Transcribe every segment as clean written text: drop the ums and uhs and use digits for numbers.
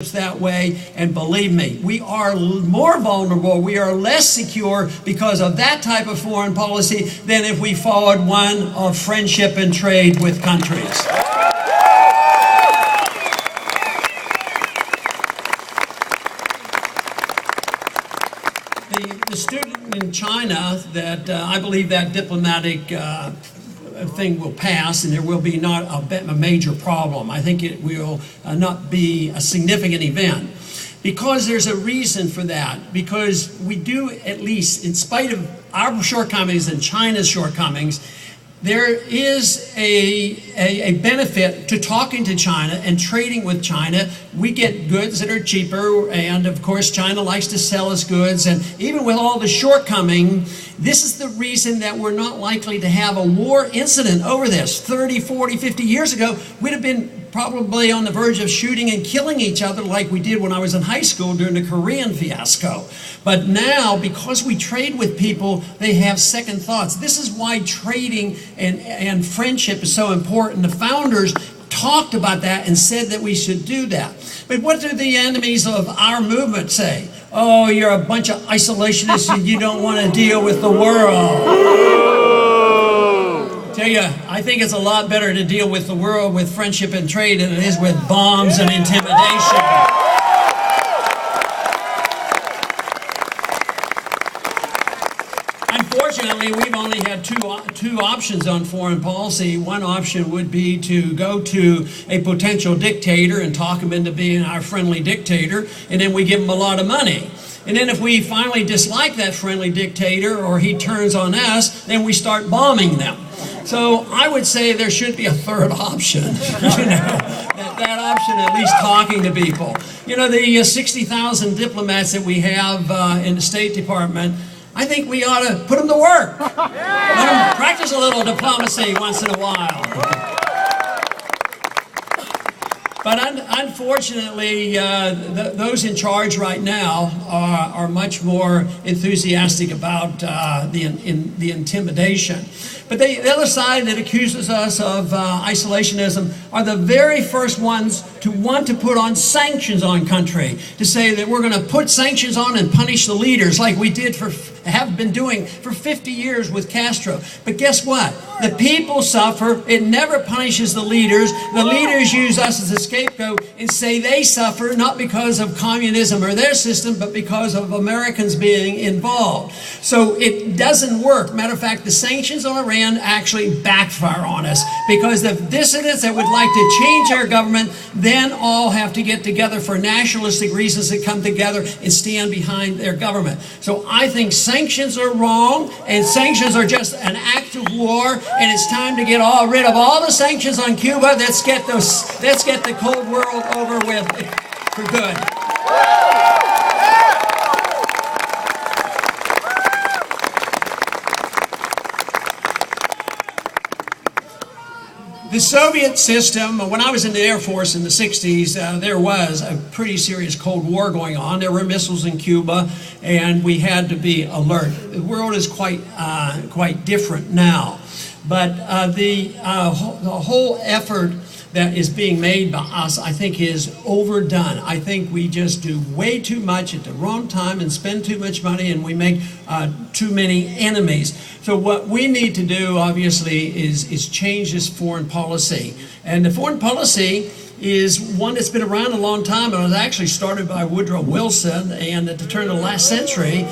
that way, and believe me, we are more vulnerable, we are less secure because of that type of foreign policy than if we followed one of friendship and trade with countries. The student in China that I believe that diplomatic thing will pass, and there will be not a major problem. I think it will not be a significant event, because there's a reason for that. Because we do, at least in spite of our shortcomings and China's shortcomings, there is a benefit to talking to China and trading with China. We get goods that are cheaper, and of course China likes to sell us goods, and even with all the shortcomings, this is the reason that we're not likely to have a war incident over this. 30, 40, 50 years ago, we'd have been probably on the verge of shooting and killing each other like we did when I was in high school during the Korean fiasco. But now, because we trade with people, they have second thoughts. This is why trading and friendship is so important. The founders talked about that and said that we should do that. But what do the enemies of our movement say? Oh, you're a bunch of isolationists and you don't want to deal with the world. Tell you, I think it's a lot better to deal with the world with friendship and trade than it is with bombs and intimidation. Unfortunately, we've only had two options on foreign policy. One option would be to go to a potential dictator and talk him into being our friendly dictator, and then we give him a lot of money. And then if we finally dislike that friendly dictator, or he turns on us, then we start bombing them. So I would say there should be a third option, that option, at least talking to people. You know, the 60,000 diplomats that we have in the State Department, I think we ought to put them to work. Let them practice a little diplomacy once in a while. But unfortunately, those in charge right now are much more enthusiastic about the intimidation. But the other side that accuses us of isolationism are the very first ones to want to put on sanctions on country, to say that we're going to put sanctions on and punish the leaders like we have been doing for 50 years with Castro. But guess what? The people suffer. It never punishes the leaders. The leaders use us as a scapegoat and say they suffer not because of communism or their system, but because of Americans being involved. So it doesn't work. Matter of fact, the sanctions on Iran actually backfire on us, because the dissidents that would like to change our government then all have to get together for nationalistic reasons to come together and stand behind their government. So I think sanctions are wrong, and sanctions are just an act of war, and it's time to get rid of all the sanctions on Cuba. Let's get the Cold World over with for good. The Soviet system, when I was in the Air Force in the 60s, there was a pretty serious Cold War going on. There were missiles in Cuba, and we had to be alert. The world is quite different now. But the whole effort that is being made by us, I think, is overdone. I think we just do way too much at the wrong time and spend too much money, and we make too many enemies. So what we need to do, obviously, is change this foreign policy. And the foreign policy is one that's been around a long time. It was actually started by Woodrow Wilson and at the turn of the last century.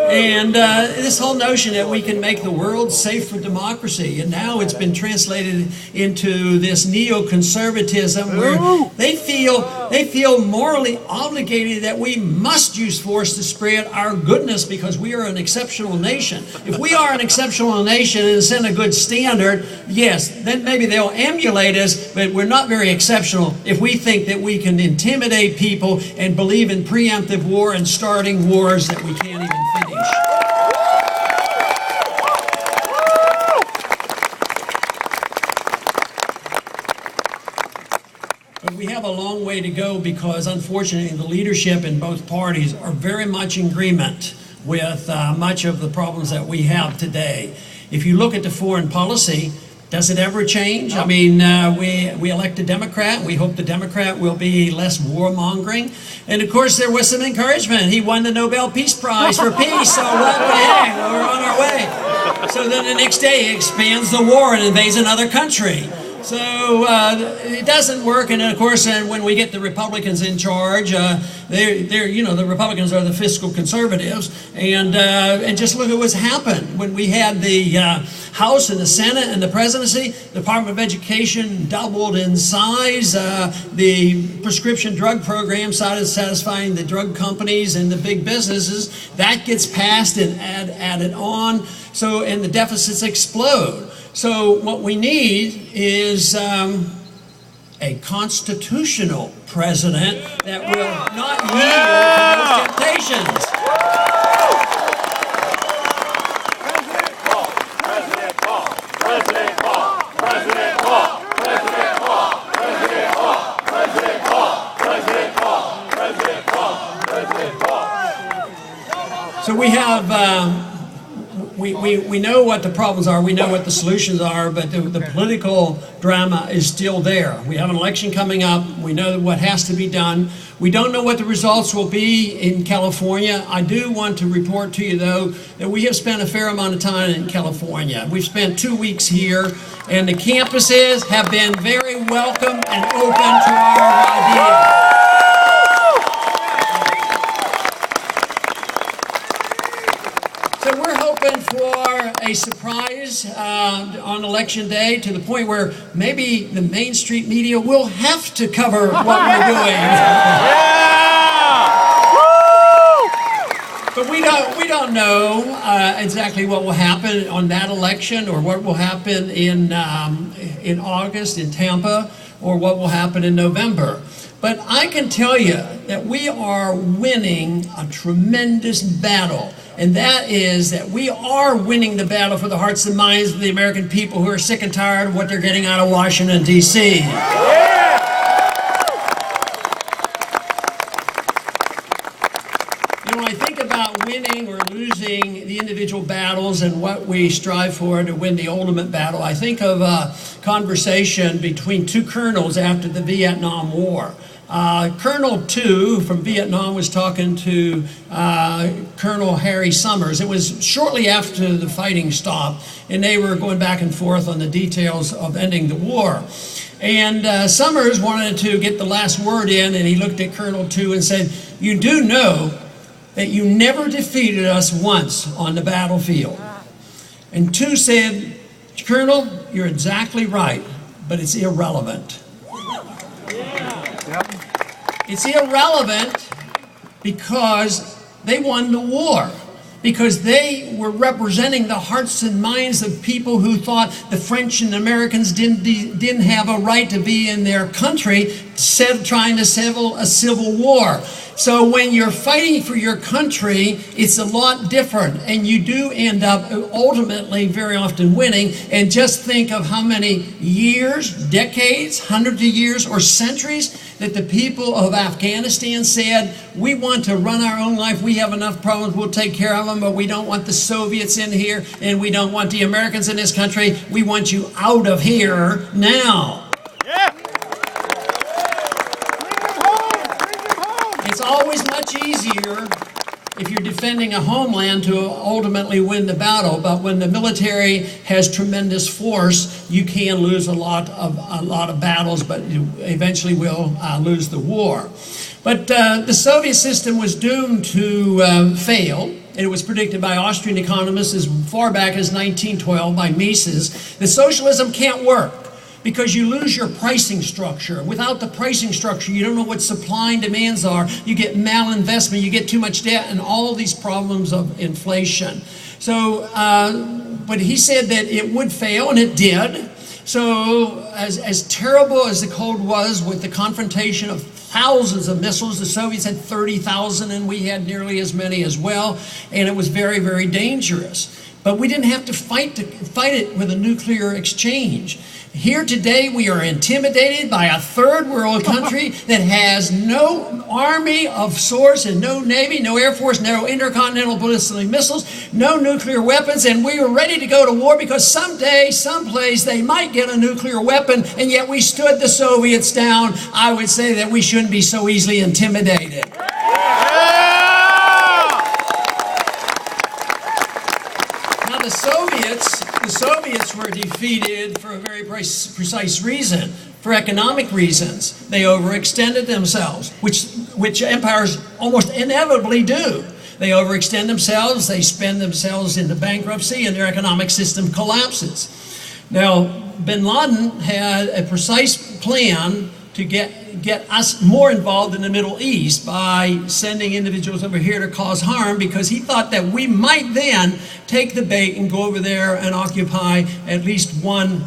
And this whole notion that we can make the world safe for democracy, and now it's been translated into this neoconservatism where they feel morally obligated that we must use force to spread our goodness because we are an exceptional nation. If we are an exceptional nation and set a good standard, yes, then maybe they'll emulate us, but we're not very exceptional if we think that we can intimidate people and believe in preemptive war and starting wars that we can't even finish. But we have a long way to go, because unfortunately the leadership in both parties are very much in agreement with much of the problems that we have today. If you look at the foreign policy, Does it ever change? I mean, we elect a Democrat. We hope the Democrat will be less warmongering. And of course, there was some encouragement. He won the Nobel Peace Prize for peace, so what the heck, we're on our way. So then the next day, he expands the war and invades another country. So it doesn't work, and of course, when we get the Republicans in charge, they're you know, the Republicans are the fiscal conservatives, and just look at what's happened when we had the House and the Senate and the presidency. The Department of Education doubled in size. The prescription drug program started satisfying the drug companies and the big businesses. That gets passed and added on. So, and the deficits explode. So what we need is a constitutional president that will not yield to those temptations. President Paul, President Paul, President Paul, President Paul, President Paul, President Paul, President Paul, President Paul, President Paul, President Paul. So we have we know what the problems are, we know what the solutions are, but the political drama is still there. We have an election coming up, we know what has to be done. We don't know what the results will be in California. I do want to report to you, though, that we have spent a fair amount of time in California. We've spent 2 weeks here, and the campuses have been very welcome and open to our ideas. So we're hoping for a surprise on election day, to the point where maybe the Main Street media will have to cover what we're doing. But we don't know exactly what will happen on that election, or what will happen in August in Tampa, or what will happen in November. But I can tell you that we are winning a tremendous battle. And that is that we are winning the battle for the hearts and minds of the American people who are sick and tired of what they're getting out of Washington, D.C. Yeah. You know, when I think about winning or losing the individual battles and what we strive for to win the ultimate battle, I think of a conversation between two colonels after the Vietnam War. Colonel 2 from Vietnam was talking to Colonel Harry Summers. It was shortly after the fighting stopped, and they were going back and forth on the details of ending the war. And Summers wanted to get the last word in, and he looked at Colonel 2 and said, "You do know that you never defeated us once on the battlefield." And 2 said, "Colonel, you're exactly right, but it's irrelevant." It's irrelevant because they won the war, because they were representing the hearts and minds of people who thought the French and Americans didn't have a right to be in their country, trying to settle a civil war. So when you're fighting for your country, it's a lot different, and you do end up ultimately very often winning. And just think of how many years, decades, hundreds of years, or centuries that the people of Afghanistan said, "We want to run our own life. We have enough problems. We'll take care of them, but we don't want the Soviets in here, and we don't want the Americans in this country. We want you out of here now." Yeah. It's always much easier if you're defending a homeland to ultimately win the battle, but when the military has tremendous force, you can lose a lot of battles, but you eventually will lose the war. But the Soviet system was doomed to fail. It was predicted by Austrian economists as far back as 1912 by Mises that socialism can't work, because you lose your pricing structure. Without the pricing structure, you don't know what supply and demands are. You get malinvestment, you get too much debt, and all these problems of inflation. So, but he said that it would fail, and it did. So, as terrible as the Cold War was, with the confrontation of thousands of missiles, the Soviets had 30,000, and we had nearly as many as well, and it was very, very dangerous. But we didn't have to fight it with a nuclear exchange. Here today we are intimidated by a third world country that has no army of sorts and no navy, no air force, no intercontinental ballistic missiles, no nuclear weapons, and we were ready to go to war because someday, someplace, they might get a nuclear weapon, and yet we stood the Soviets down. I would say that we shouldn't be so easily intimidated. Now the Soviets were defeated for a very precise reason, for economic reasons. They overextended themselves, which empires almost inevitably do. They overextend themselves, they spend themselves into bankruptcy, and their economic system collapses. Now, bin Laden had a precise plan to get us more involved in the Middle East by sending individuals over here to cause harm, because he thought that we might then take the bait and go over there and occupy at least one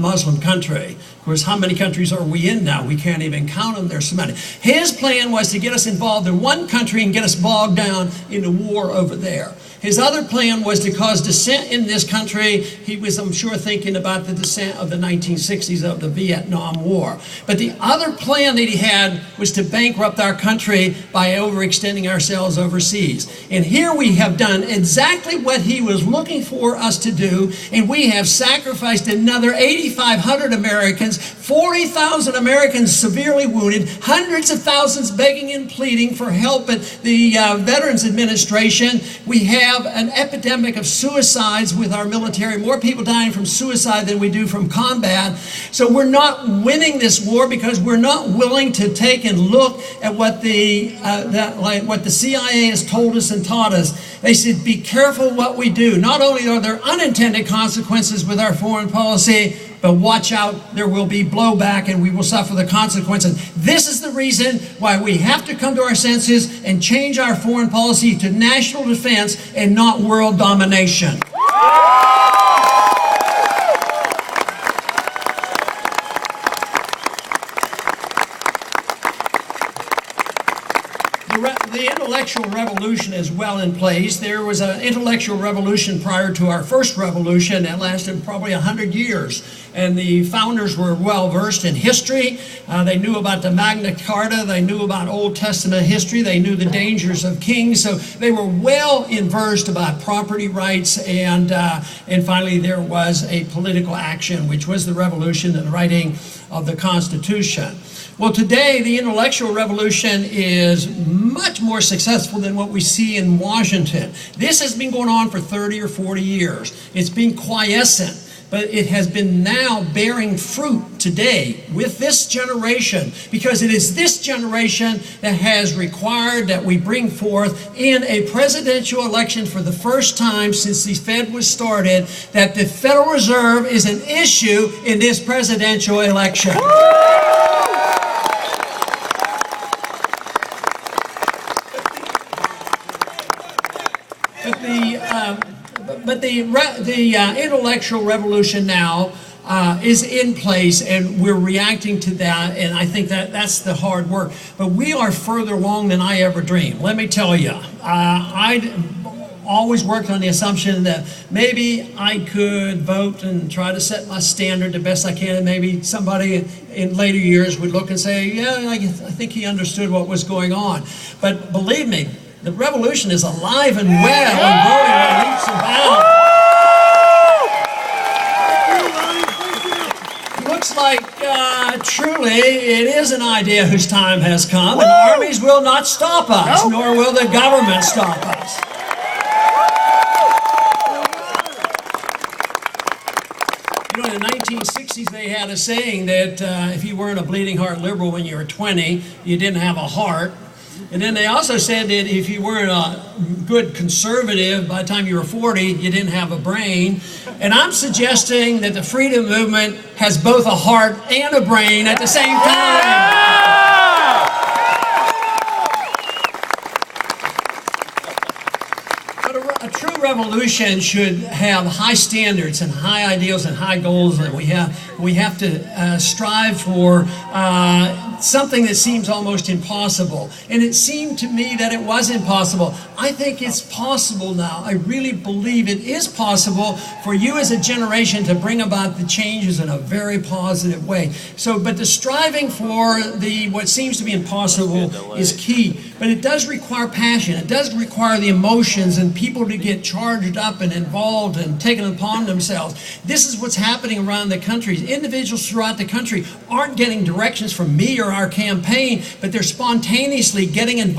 Muslim country. Of course, how many countries are we in now? We can't even count them. There's so many. His plan was to get us involved in one country and get us bogged down in the war over there. His other plan was to cause dissent in this country. He was, I'm sure, thinking about the dissent of the 1960s of the Vietnam War. But the other plan that he had was to bankrupt our country by overextending ourselves overseas. And here we have done exactly what he was looking for us to do, and we have sacrificed another 8,500 Americans, 40,000 Americans severely wounded, hundreds of thousands begging and pleading for help at the Veterans Administration. We have an epidemic of suicides with our military, more people dying from suicide than we do from combat. So we're not winning this war because we're not willing to take and look at what the CIA has told us and taught us. They said, be careful what we do. Not only are there unintended consequences with our foreign policy, but watch out, there will be blowback and we will suffer the consequences. This is the reason why we have to come to our senses and change our foreign policy to national defense and not world domination. The intellectual revolution is well in place. There was an intellectual revolution prior to our first revolution that lasted probably 100 years. And the founders were well versed in history. They knew about the Magna Carta. They knew about Old Testament history. They knew the dangers of kings. So they were well versed about property rights. And finally, there was a political action, which was the revolution and the writing of the Constitution. Well, today, the intellectual revolution is much more successful than what we see in Washington. This has been going on for 30 or 40 years. It's been quiescent, but it has been now bearing fruit today with this generation, because it is this generation that has required that we bring forth in a presidential election for the first time since the Fed was started, that the Federal Reserve is an issue in this presidential election. But the intellectual revolution now is in place, and we're reacting to that, and I think that's the hard work. But we are further along than I ever dreamed. Let me tell you, I always worked on the assumption that maybe I could vote and try to set my standard the best I can, and maybe somebody in later years would look and say, yeah, I think he understood what was going on. But believe me, the revolution is alive and well and growing by leaps and bounds. Looks like truly it is an idea whose time has come, and armies will not stop us, nor will the government stop us. You know, in the 1960s, they had a saying that if you weren't a bleeding heart liberal when you were 20, you didn't have a heart. And then they also said that if you weren't a good conservative by the time you were 40, you didn't have a brain. And I'm suggesting that the freedom movement has both a heart and a brain at the same time. A true revolution should have high standards and high ideals and high goals that we have to strive for something that seems almost impossible. And it seemed to me that it was impossible. I think it's possible now. I really believe it is possible for you as a generation to bring about the changes in a very positive way. So, but the striving for what seems to be impossible is key. But it does require passion. It does require the emotions and people to get charged up and involved and taken upon themselves. This is what's happening around the country. Individuals throughout the country aren't getting directions from me or our campaign, but they're spontaneously getting involved